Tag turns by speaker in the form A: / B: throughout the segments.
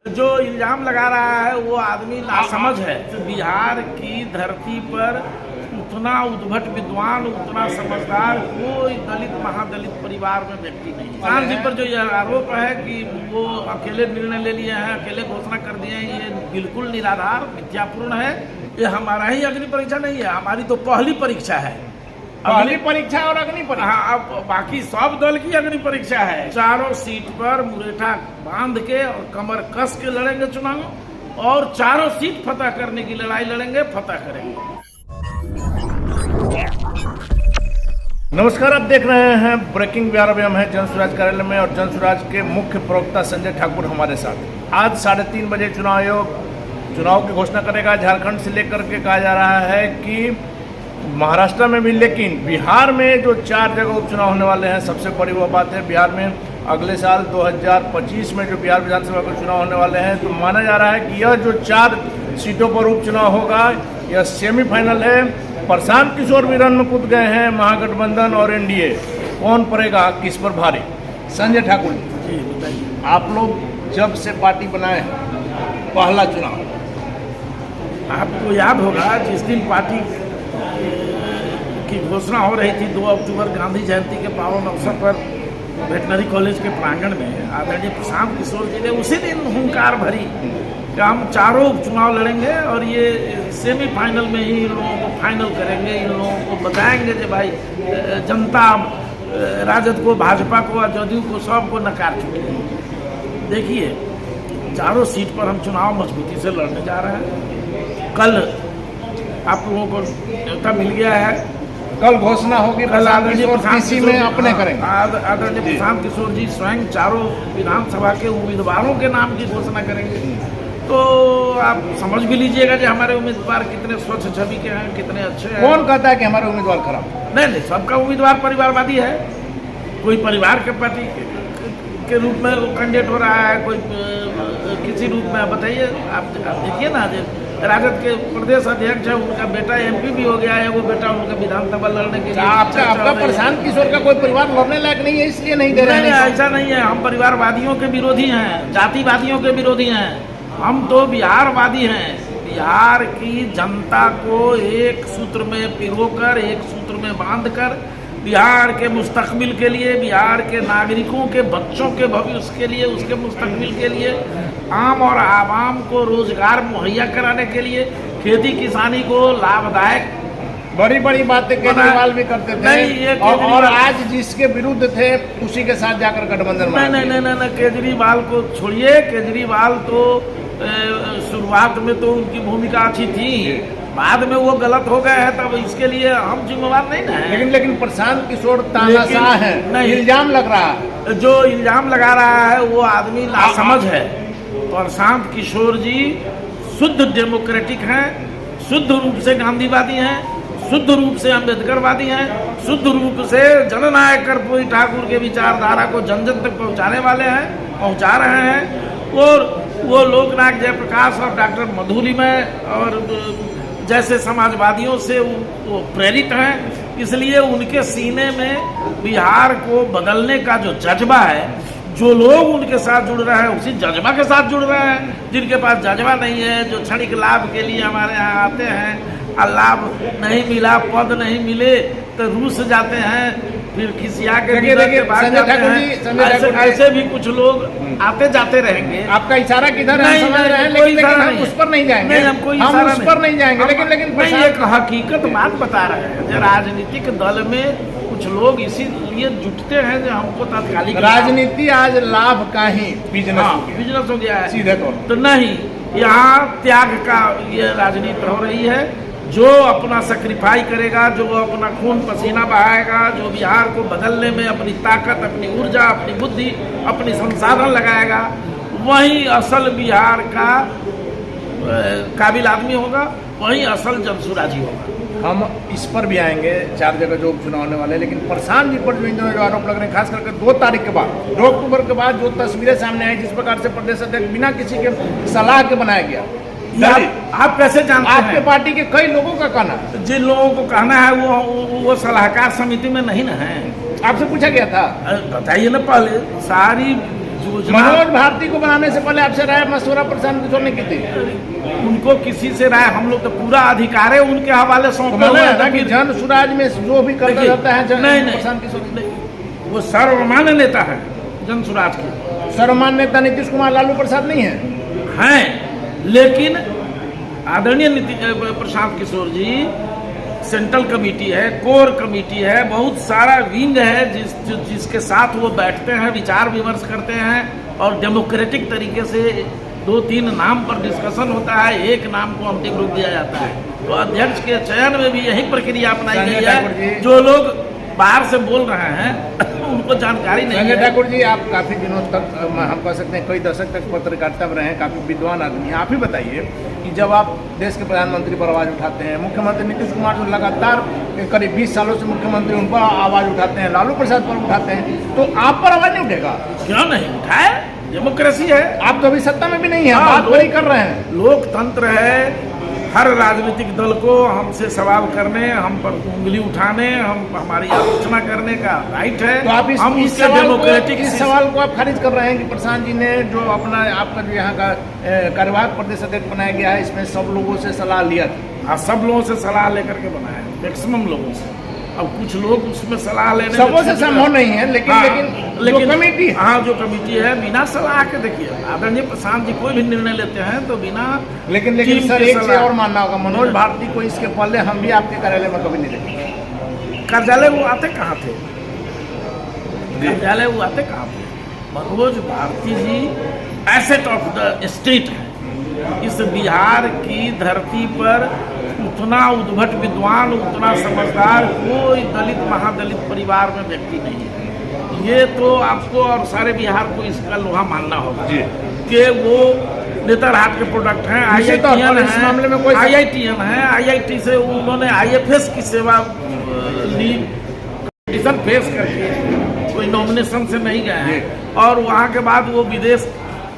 A: जो इल्जाम लगा रहा है वो आदमी नासमझ है। तो बिहार की धरती पर उतना उद्भट विद्वान, उतना समझदार कोई दलित महादलित परिवार में व्यक्ति नहीं। किसान जी पर जो यह आरोप है कि वो अकेले निर्णय ले लिए हैं, अकेले घोषणा कर दिए हैं, ये बिल्कुल निराधार मिथ्यापूर्ण है। ये हमारा ही अग्नि परीक्षा नहीं है, हमारी तो पहली परीक्षा है।
B: पहली परीक्षा और अग्नि परीक्षा।
A: हाँ, अब बाकी सब दल की अग्नि परीक्षा है। चारों सीट पर मुरेठा बांध के और कमर कस के लड़ेंगे चुनाव, और चारों सीट फतह करने की लड़ाई लड़ेंगे, फतह करेंगे।
B: नमस्कार, आप देख रहे हैं ब्रेकिंग बिहार। अभी हम हैं जन स्वराज कार्यालय में और जन स्वराज के मुख्य प्रवक्ता संजय ठाकुर हमारे साथ। आज 3:30 बजे चुनाव आयोग चुनाव की घोषणा करेगा। झारखंड से लेकर के कहा जा रहा है कि महाराष्ट्र में भी, लेकिन बिहार में जो 4 जगह उपचुनाव होने वाले हैं, सबसे बड़ी वो बात है बिहार में अगले साल 2025 में जो बिहार विधानसभा के चुनाव होने वाले हैं, तो माना जा रहा है कि यह जो 4 सीटों पर उपचुनाव होगा यह सेमीफाइनल है। प्रशांत किशोर भी रण में कूद गए हैं। महागठबंधन और एनडीए कौन पड़ेगा किस पर भारी? संजय ठाकुर जी, आप लोग जब से पार्टी बनाए हैं, पहला चुनाव,
A: आपको याद होगा जिस दिन पार्टी की घोषणा हो रही थी 2 अक्टूबर गांधी जयंती के पावन अवसर पर वेटनरी कॉलेज के प्रांगण में आदरणीय प्रशांत किशोर जी ने उसी दिन हुंकार भरी कि हम चारों उपचुनाव लड़ेंगे और ये सेमीफाइनल में ही इन लोगों को फाइनल करेंगे। इन लोगों को बताएंगे कि भाई जनता राजद को, भाजपा को और जदयू को सबको नकार चुकी है। देखिए, चारों सीट पर हम चुनाव मजबूती से लड़ने जा रहे हैं। कल आप लोगों को न्योता मिल गया है,
B: कल घोषणा होगी।
A: कल आदरणीय प्रशांत
B: में अपने करेंगे।
A: आदरणीय प्रशांत किशोर जी स्वयं चारों विधानसभा के उम्मीदवारों के नाम की घोषणा करेंगे। तो आप समझ भी लीजिएगा कि हमारे उम्मीदवार कितने स्वच्छ छवि के हैं, कितने अच्छे हैं।
B: कौन कहता है कि हमारे उम्मीदवार खराब?
A: नहीं, सबका उम्मीदवार परिवारवादी है। कोई परिवार के पार्टी के रूप में कैंडिडेट हो रहा है, कोई किसी रूप में। बताइए, आप देखिए ना, राजद के प्रदेश अध्यक्ष है, उनका बेटा एमपी भी हो गया है, वो बेटा उनका विधानसभा लड़ने के लिए।
B: आपका प्रशांत किशोर का कोई परिवार लड़ने लायक नहीं है, इसलिए नहीं दे रहे हैं?
A: ऐसा नहीं है। हम परिवारवादियों के विरोधी हैं, जातिवादियों के विरोधी हैं। हम तो बिहारवादी हैं। बिहार की जनता को एक सूत्र में पिरोकर, एक सूत्र में बांधकर, बिहार के मुस्तकबिल के लिए, बिहार के नागरिकों के बच्चों के भविष्य के लिए, उसके मुस्तकबिल के लिए, आम और आवाम को रोजगार मुहैया कराने के लिए, खेती किसानी को लाभदायक,
B: बड़ी बड़ी बातें केजरीवाल भी करते थे। और आज जिसके विरुद्ध थे उसी के साथ जाकर गठबंधन में।
A: नहीं, केजरीवाल को छोड़िए। केजरीवाल तो शुरुआत में तो उनकी भूमिका अच्छी थी, बाद में वो गलत हो गए हैं, तब इसके लिए हम जिम्मेवार नहीं ना है।
B: लेकिन प्रशांत किशोर तानाशाह है, इल्जाम लग रहा है।
A: जो इल्जाम लगा रहा है वो आदमी नासमझ है। प्रशांत किशोर जी शुद्ध डेमोक्रेटिक हैं, शुद्ध रूप से गांधीवादी हैं, शुद्ध रूप से अम्बेडकरवादी हैं, शुद्ध रूप से जननायक कर्पूरी ठाकुर के विचारधारा को जन जन तक पहुंचाने वाले हैं, पहुंचा रहे हैं। और वो लोकनायक जयप्रकाश और डॉक्टर मधुलिमय और जैसे समाजवादियों से वो प्रेरित हैं। इसलिए उनके सीने में बिहार को बदलने का जो जज्बा है, जो लोग उनके साथ जुड़ रहे हैं उसी जज्बा के साथ जुड़ रहे हैं। जिनके पास जज्बा नहीं है, जो क्षणिक लाभ के लिए हमारे यहाँ आते हैं, लाभ नहीं मिला, पद नहीं मिले तो रूस जाते हैं, फिर खिसिया के बाद जाते हैं। ऐसे भी कुछ लोग आते जाते रहेंगे।
B: आपका इशारा किधर है समझ रहे हैं, लेकिन हम उस पर नहीं जाएंगे।
A: हम उस
B: पर नहीं जाएंगे। लेकिन
A: एक हकीकत बात बता रहे हैं। राजनीतिक दल में कुछ लोग इसीलिए जुटते हैं जो हमको तात्कालिक
B: राजनीति आज लाभ का ही
A: बिजनेस हो गया है
B: सीधे तौर।
A: तो नहीं, यहाँ त्याग का ये राजनीति हो रही है। जो अपना सेक्रीफाई करेगा, जो अपना खून पसीना बहाएगा, जो बिहार को बदलने में अपनी ताकत, अपनी ऊर्जा, अपनी बुद्धि, अपनी संसाधन लगाएगा, वही असल बिहार का काबिल आदमी होगा, वही असल जनसुराजी होगा।
B: हम इस पर भी आएंगे, 4 जगह जो उपचुनाव होने वाले। लेकिन प्रशांत जी पर जो आरोप लग रहे हैं, खास करके 2 तारीख के बाद, 2 अक्टूबर के बाद जो तस्वीरें सामने आई, जिस प्रकार से प्रदेश अध्यक्ष बिना किसी के सलाह के बनाया गया,
A: आप कैसे जानते हैं?
B: आपके पार्टी के कई लोगों का कहना,
A: जिन लोगों को कहना है वो सलाहकार समिति में नहीं ना है।
B: आपसे पूछा गया था?
A: बताइए ना। पहले सारी योजना
B: मनोज भारती को बनाने से पहले आपसे राय मशवरा प्रशांत किशोर ने की थी।
A: उनको किसी से राय, हम लोग तो पूरा अधिकार है उनके हवाले सौंपे
B: तो
A: हुए
B: मैंने
A: हैं।
B: कि जन सुराज में जो भी करता
A: देखिए,
B: रहता है
A: नहीं, नहीं।
B: प्रशांत किशोर
A: वो सर्वमान्य नेता है जन स्वराज के,
B: सर्वमान्य नेता नीतीश कुमार लालू प्रसाद नहीं है।
A: हैं, लेकिन आदरणीय प्रशांत किशोर जी सेंट्रल कमेटी है, कोर कमेटी है, बहुत सारा विंग है जिसके साथ वो बैठते हैं, विचार विमर्श करते हैं और डेमोक्रेटिक तरीके से 2-3 नाम पर डिस्कशन होता है, एक नाम को अंतिम रूप दिया जाता है। तो अध्यक्ष के चयन में भी यही प्रक्रिया अपनाई गई है। जो लोग बाहर से बोल रहे हैं उनको जानकारी नहीं
B: संजय
A: है।
B: ठाकुर जी, आप काफी दिनों तक हम कह सकते हैं कई दशक तक पत्रकारिता में रहे हैं, काफी विद्वान आदमी हैं। आप ही बताइए कि जब आप देश के प्रधानमंत्री पर आवाज उठाते हैं, मुख्यमंत्री नीतीश कुमार जो लगातार करीब 20 सालों से मुख्यमंत्री उन पर आवाज उठाते हैं, लालू प्रसाद पर उठाते हैं, तो आप पर आवाज नहीं उठेगा?
A: क्यों नहीं उठाए? डेमोक्रेसी है।
B: आप तो अभी सत्ता में भी नहीं है,
A: हाँ,
B: बात वही कर रहे हैं।
A: लोकतंत्र है। हर राजनीतिक दल को हमसे सवाल करने, हम पर उंगली उठाने, हमारी आलोचना करने का राइट है।
B: तो आप इस सवाल को आप खारिज कर रहे हैं कि प्रशांत जी ने जो अपना आपका जो यहाँ का कार्यवाहक प्रदेश अध्यक्ष बनाया गया है, इसमें सब लोगों से सलाह लिया था।
A: हाँ, सब लोगों से सलाह लेकर के बनाया, मैक्सिमम लोगों से। अब कुछ लोग उसमें सलाह लेने
B: सबों से संभव नहीं है, लेकिन जो कमेटी,
A: हाँ, जो कमेटी है, बिना सलाह के देखिए आदरणीय प्रशांत जी कोई भी निर्णय लेते हैं तो बिना
B: लेकिन सर एक से और मानना होगा, मनोज भारती को इसके पहले हम भी आपके कार्यालय में कभी नहीं देखे।
A: कार्यालय वो आते कहाँ थे? कार्यालय वो आते कहाँ थे? मनोज भारती जी एसेट ऑफ द स्टेट है। इस बिहार की धरती पर उतना उद्भट विद्वान, उतना समझदार कोई दलित महादलित परिवार में व्यक्ति नहीं है। ये तो आपको और सारे बिहार को इसका लोहा मानना होगा कि वो नेतरहाट के प्रोडक्ट हैं, IITN है, IIT से उन्होंने IFS की सेवा ली, कंपटीशन फेस करके, कोई नॉमिनेशन से नहीं गए हैं। और वहाँ के बाद वो विदेश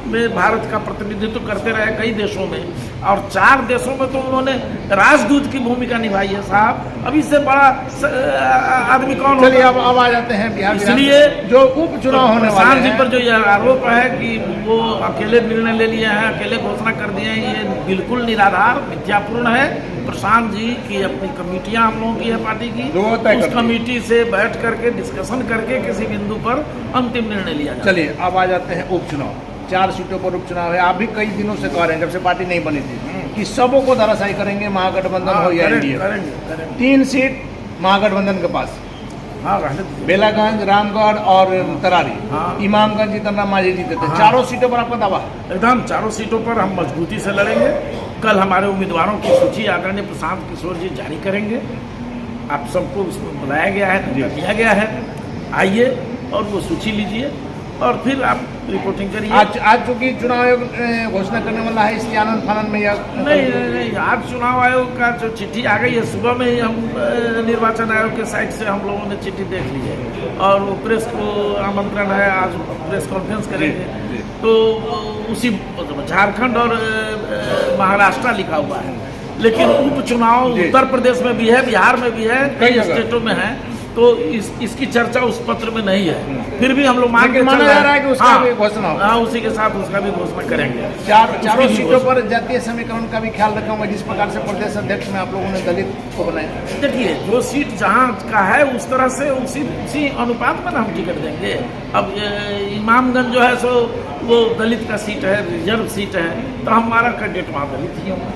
A: में भारत का प्रतिनिधित्व करते रहे कई देशों में, और 4 देशों में तो उन्होंने राजदूत की भूमिका निभाई है साहब। अब इससे बड़ा आदमी कौन होगा?
B: चलिए अब आ जाते हैं बिहार।
A: इसलिए
B: जो उपचुनाव होने वाले
A: प्रशांत जी पर जो यह आरोप है कि वो अकेले निर्णय ले लिए हैं, अकेले घोषणा कर दिए हैं, ये बिल्कुल निराधार, मिथ्यापूर्ण है। प्रशांत जी की अपनी कमेटियां हम लोगों की है पार्टी की, उस कमेटी से बैठ करके डिस्कशन करके किसी बिंदु पर अंतिम निर्णय लिया जाए।
B: चलिए अब आ जाते हैं उपचुनाव। 4 सीटों पर उपचुनाव है। आप भी कई दिनों से कह रहे हैं, जब से पार्टी नहीं बनी थी, कि सबों को धराशायी करेंगे, महागठबंधन हो या एनडीए। 3 सीट महागठबंधन के पास, बेलागंज, रामगढ़ और तरारी। इमामगंज जितना मांझी जीते थे। 4 सीटों पर आपका दावा?
A: एकदम 4 सीटों पर हम मजबूती से लड़ेंगे। कल हमारे उम्मीदवारों की सूची आदरणीय प्रशांत किशोर जी जारी करेंगे। आप सबको उसमें बुलाया गया है, दिया गया है, आइए और वो सूची लीजिए और फिर आप रिपोर्टिंग करिए।
B: आज चूंकि चुनाव आयोग घोषणा करने वाला है, इसलिए आनंद फानंद में या
A: नहीं, आज चुनाव आयोग का जो चिट्ठी आ गई है, सुबह में ही हम निर्वाचन आयोग के साइट से हम लोगों ने चिट्ठी देख ली है और वो प्रेस को आमंत्रण है, आज प्रेस कॉन्फ्रेंस करेंगे। तो उसी झारखंड और महाराष्ट्र लिखा हुआ है, लेकिन उपचुनाव उत्तर प्रदेश में भी है, बिहार में भी है, कई स्टेटों में है। तो इसकी चर्चा उस पत्र में नहीं है। फिर भी हम लोग मांग के
B: माना जा रहा है कि उसका भी घोषणा हो।
A: हाँ, उसी के साथ उसका भी घोषणा करेंगे।
B: चारों सीटों पर जातीय समीकरण का भी ख्याल रखा हुआ, जिस प्रकार से प्रदेश अध्यक्ष में आप लोगों ने दलित को बनाया।
A: देखिए, जो सीट जहाँ का है उस तरह से उसी अनुपात में ना हम टिकट देंगे। अब इमामगंज जो है सो वो दलित का सीट है, रिजर्व सीट है, तो हमारा कैंडिडेट वहाँ दलित ही होगा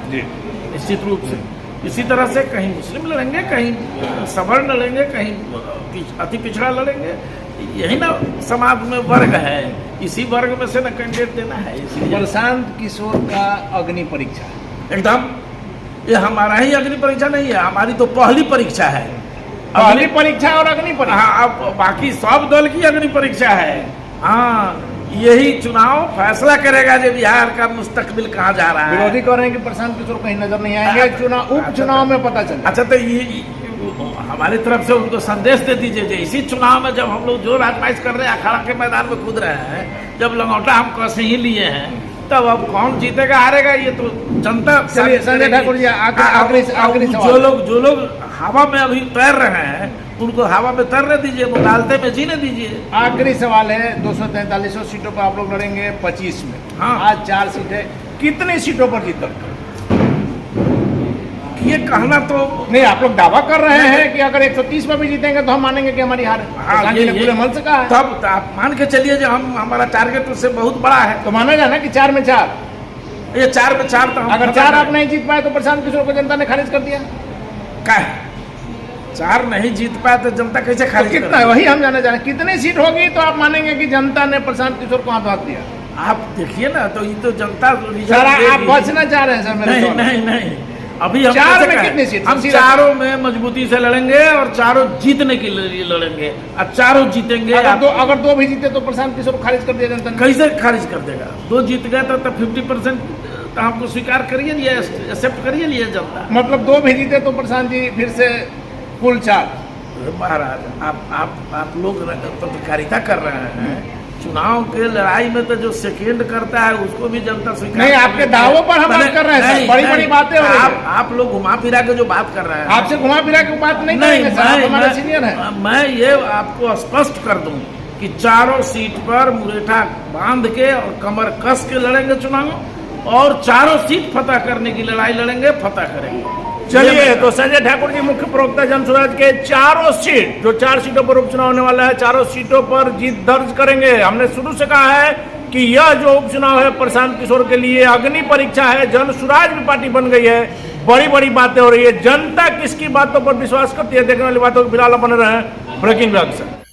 A: निश्चित रूप से। इसी तरह से कहीं मुस्लिम लड़ेंगे, कहीं सवर्ण लड़ेंगे, कहीं अति पिछड़ा लड़ेंगे। यही ना समाज में वर्ग है, इसी वर्ग में से ना कैंडिडेट देना है।
B: प्रशांत किशोर का अग्नि परीक्षा
A: एकदम, ये हमारा ही अग्नि परीक्षा नहीं है, हमारी तो पहली परीक्षा है।
B: पहली परीक्षा और अग्नि परीक्षा।
A: हाँ, अब बाकी सब दल की अग्नि परीक्षा है। हाँ, यही चुनाव फैसला करेगा जो बिहार का मुस्तकबिल कहाँ जा रहा है।
B: विरोधी कह रहे हैं कि प्रशांत किशोर कहीं नजर नहीं आएंगे, उपचुनाव में पता चले।
A: अच्छा, तो ये हमारी तरफ से उनको संदेश दे दीजिए, इसी चुनाव में जब हम लोग जो राजपाइश कर रहे हैं, अखाड़ा के मैदान में कूद रहे हैं, जब लंगोटा हम कैसे ही लिए हैं, तब अब कौन जीतेगा हारेगा ये तो जनता।
B: संजय ठाकुर जी, आखिरी
A: जो लोग हवा में अभी तैर रहे हैं उनको हवा में तैरने दीजिए, मुगालते में जीने दीजिए।
B: आखिरी सवाल है, 243 सीटों पर आप लोग लड़ेंगे 25 में।
A: हाँ।
B: आज 4 सीटें, कितनी सीटों पर जीतोगे?
A: ये कहना तो
B: नहीं, आप लोग दावा कर रहे हैं कि अगर 130 पर भी जीतेंगे तो हम मानेंगे कि हमारी हार है।
A: हाँ,
B: प्रधान जी ने पूरे मन से कहा है।
A: तब आप मान के चलिए जो हमारा टारगेट उससे बहुत बड़ा है।
B: तो माना जाए ना कि 4 में 4।
A: ये 4 में 4 तो हम
B: अगर 4 आप नहीं जीत पाए तो प्रशांत किशोर को जनता ने खारिज कर दिया।
A: क्या 4 नहीं जीत पाए तो जनता कैसे
B: तो
A: खारिज
B: कितना है, वही हम जानना चाह रहे हैं। कितनी सीट होगी तो आप मानेंगे कि जनता ने प्रशांत किशोर को हाथ दिया?
A: आप देखिए ना, तो ये तो जनता
B: सर, आप बचना चाह रहे हैं सर मेरे
A: नहीं
B: सवाल।
A: नहीं नहीं, अभी हम
B: 4
A: कैसे
B: में
A: कहें?
B: कितनी सीट?
A: हम
B: सीधा-
A: 4 में मजबूती से लड़ेंगे और 4 जीतने के लिए लड़ेंगे और 4 जीतेंगे।
B: अगर दो भी जीते तो प्रशांत किशोर को खारिज कर दिया जनता ने।
A: कैसे खारिज कर देगा? 2 जीत गए तो 50% तो हमको स्वीकार करिए, लिए एक्सेप्ट करिए लिए जनता।
B: मतलब 2 भी जीते तो प्रशांत जी फिर से कुल 4।
A: महाराज आप लोग पत्रकारिता कर रहे हैं, चुनाव के लड़ाई में तो जो सेकेंड करता है उसको भी जनता स्वीकार
B: नहीं, आपके दावों पर हम बात कर रहे हैं सर, बड़ी बड़ी बातें हो रही हैं।
A: आप लोग घुमा फिरा के जो बात कर रहे हैं,
B: आपसे घुमा फिरा के बात नहीं करेंगे सर, आप हमारे सीनियर हैं।
A: मैं ये आपको स्पष्ट कर दूं कि 4 सीट पर मुरेठा बांध के और कमर कस के लड़ेंगे चुनाव और 4 सीट फतह करने की लड़ाई लड़ेंगे, फतह करेंगे।
B: चलिए, तो संजय ठाकुर जी मुख्य प्रवक्ता जनसुराज के 4 सीट, जो 4 सीटों पर उपचुनाव होने वाला है, 4 सीटों पर जीत दर्ज करेंगे। हमने शुरू से कहा है कि यह जो उपचुनाव है प्रशांत किशोर के लिए अग्नि परीक्षा है। जनसुराज भी पार्टी बन गई है, बड़ी बड़ी बातें हो रही है। जनता किसकी बातों पर विश्वास करती है, देखने वाली बातों को फिलहाल बने रहे हैं ब्रेकिंग न्यूज़ से।